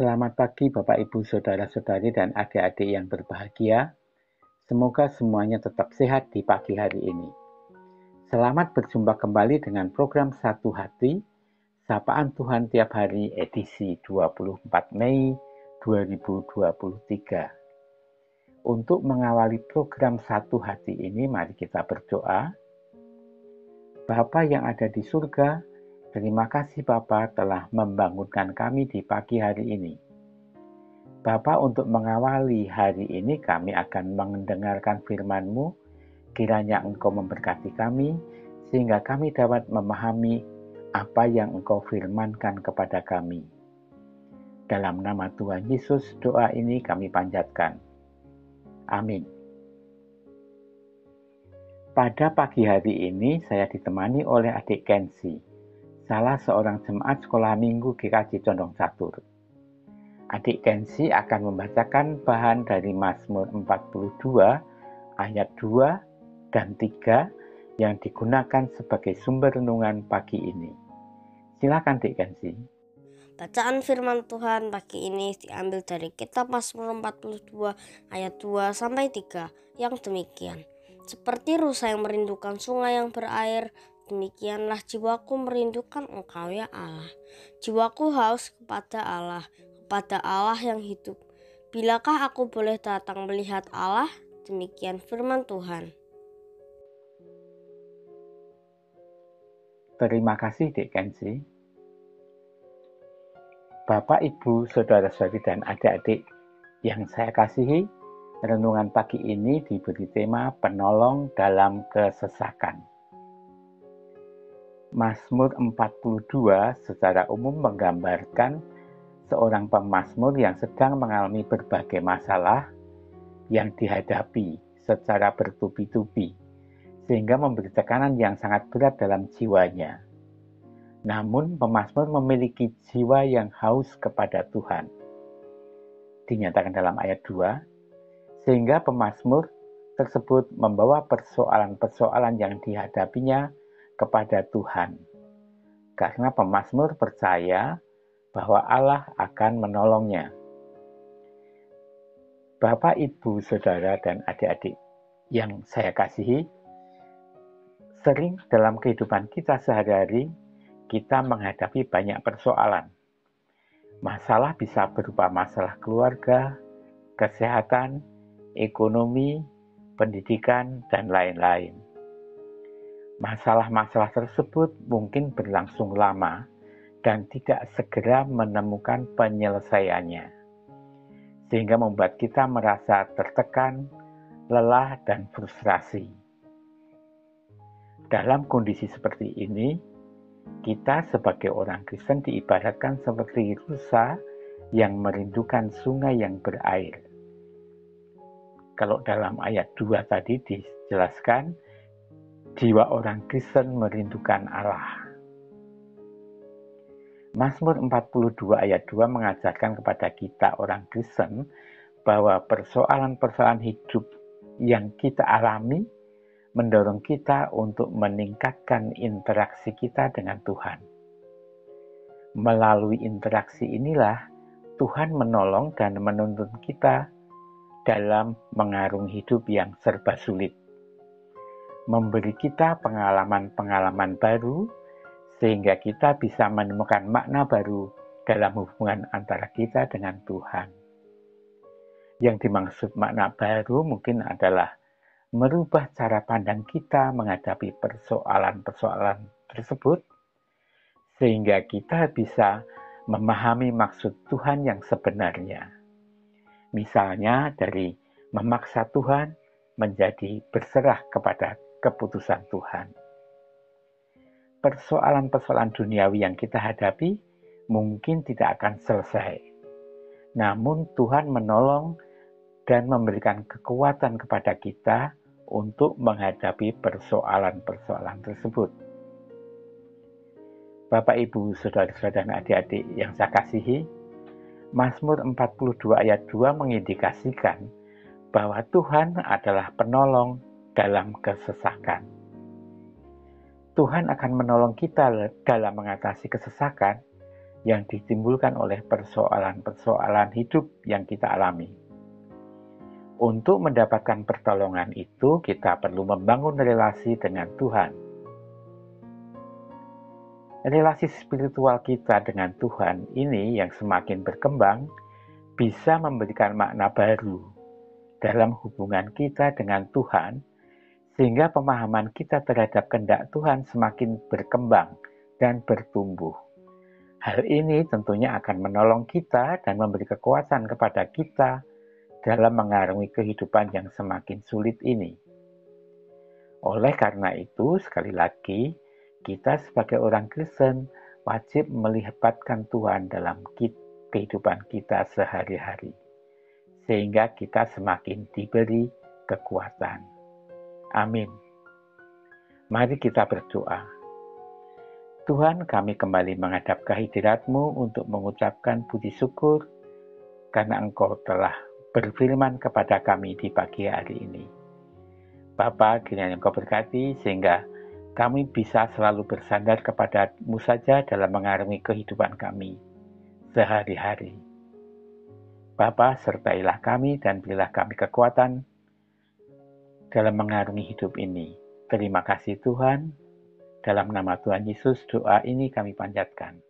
Selamat pagi Bapak Ibu Saudara-saudari dan adik-adik yang berbahagia. Semoga semuanya tetap sehat di pagi hari ini. Selamat berjumpa kembali dengan program Satu Hati, Sapaan Tuhan Tiap Hari edisi 24 Mei 2023. Untuk mengawali program Satu Hati ini, mari kita berdoa. Bapa yang ada di surga, terima kasih Bapa telah membangunkan kami di pagi hari ini. Bapa, untuk mengawali hari ini kami akan mendengarkan firman-Mu. Kiranya Engkau memberkati kami, sehingga kami dapat memahami apa yang Engkau firmankan kepada kami. Dalam nama Tuhan Yesus, doa ini kami panjatkan. Amin. Pada pagi hari ini, saya ditemani oleh adik Kensi, salah seorang jemaat sekolah minggu GKJ Condong Catur. Adik Kensi akan membacakan bahan dari Mazmur 42 ayat 2 dan 3 yang digunakan sebagai sumber renungan pagi ini. Silakan Adik Kensi. Bacaan firman Tuhan pagi ini diambil dari kitab Mazmur 42 ayat 2 sampai 3 yang demikian. Seperti rusa yang merindukan sungai yang berair, demikianlah jiwaku merindukan Engkau ya Allah. Jiwaku haus kepada Allah yang hidup. Bilakah aku boleh datang melihat Allah? Demikian firman Tuhan. Terima kasih Adik Kensi. Bapak, Ibu, Saudara-saudari dan adik-adik yang saya kasihi, renungan pagi ini diberi tema penolong dalam kesesakan. Mazmur 42 secara umum menggambarkan seorang pemazmur yang sedang mengalami berbagai masalah yang dihadapi secara bertubi-tubi, sehingga memberi tekanan yang sangat berat dalam jiwanya. Namun, pemazmur memiliki jiwa yang haus kepada Tuhan. Dinyatakan dalam ayat 2, sehingga pemazmur tersebut membawa persoalan-persoalan yang dihadapinya kepada Tuhan. Karena pemazmur percaya bahwa Allah akan menolongnya. Bapak, Ibu, Saudara, dan adik-adik yang saya kasihi, sering dalam kehidupan kita sehari-hari, kita menghadapi banyak persoalan. Masalah bisa berupa masalah keluarga, kesehatan, ekonomi, pendidikan, dan lain-lain. Masalah-masalah tersebut mungkin berlangsung lama dan tidak segera menemukan penyelesaiannya, sehingga membuat kita merasa tertekan, lelah, dan frustrasi. Dalam kondisi seperti ini, kita sebagai orang Kristen diibaratkan seperti rusa yang merindukan sungai yang berair. Kalau dalam ayat 2 tadi dijelaskan, jiwa orang Kristen merindukan Allah. Mazmur 42 ayat 2 mengajarkan kepada kita orang Kristen bahwa persoalan-persoalan hidup yang kita alami mendorong kita untuk meningkatkan interaksi kita dengan Tuhan. Melalui interaksi inilah Tuhan menolong dan menuntun kita dalam mengarungi hidup yang serba sulit. Memberi kita pengalaman-pengalaman baru sehingga kita bisa menemukan makna baru dalam hubungan antara kita dengan Tuhan. Yang dimaksud makna baru mungkin adalah merubah cara pandang kita menghadapi persoalan-persoalan tersebut, sehingga kita bisa memahami maksud Tuhan yang sebenarnya. Misalnya dari memaksa Tuhan menjadi berserah kepada keputusan Tuhan. Persoalan-persoalan duniawi yang kita hadapi mungkin tidak akan selesai. Namun Tuhan menolong dan memberikan kekuatan kepada kita untuk menghadapi persoalan-persoalan tersebut. Bapak, Ibu, Saudara-saudara, dan adik-adik yang saya kasihi, Mazmur 42 ayat 2 mengindikasikan bahwa Tuhan adalah penolong dalam kesesakan. Tuhan akan menolong kita dalam mengatasi kesesakan yang ditimbulkan oleh persoalan-persoalan hidup yang kita alami. Untuk mendapatkan pertolongan itu, kita perlu membangun relasi dengan Tuhan. Relasi spiritual kita dengan Tuhan ini yang semakin berkembang bisa memberikan makna baru dalam hubungan kita dengan Tuhan, sehingga pemahaman kita terhadap kehendak Tuhan semakin berkembang dan bertumbuh. Hal ini tentunya akan menolong kita dan memberi kekuatan kepada kita dalam mengarungi kehidupan yang semakin sulit ini. Oleh karena itu, sekali lagi, kita sebagai orang Kristen wajib melibatkan Tuhan dalam kehidupan kita sehari-hari, sehingga kita semakin diberi kekuatan. Amin. Mari kita berdoa. Tuhan, kami kembali menghadap kehadirat-Mu untuk mengucapkan puji syukur karena Engkau telah berfirman kepada kami di pagi hari ini. Bapa, kiranya Engkau berkati sehingga kami bisa selalu bersandar kepada-Mu saja dalam mengarungi kehidupan kami sehari-hari. Bapa, sertailah kami dan berilah kami kekuatan dalam mengarungi hidup ini. Terima kasih Tuhan. Dalam nama Tuhan Yesus, doa ini kami panjatkan.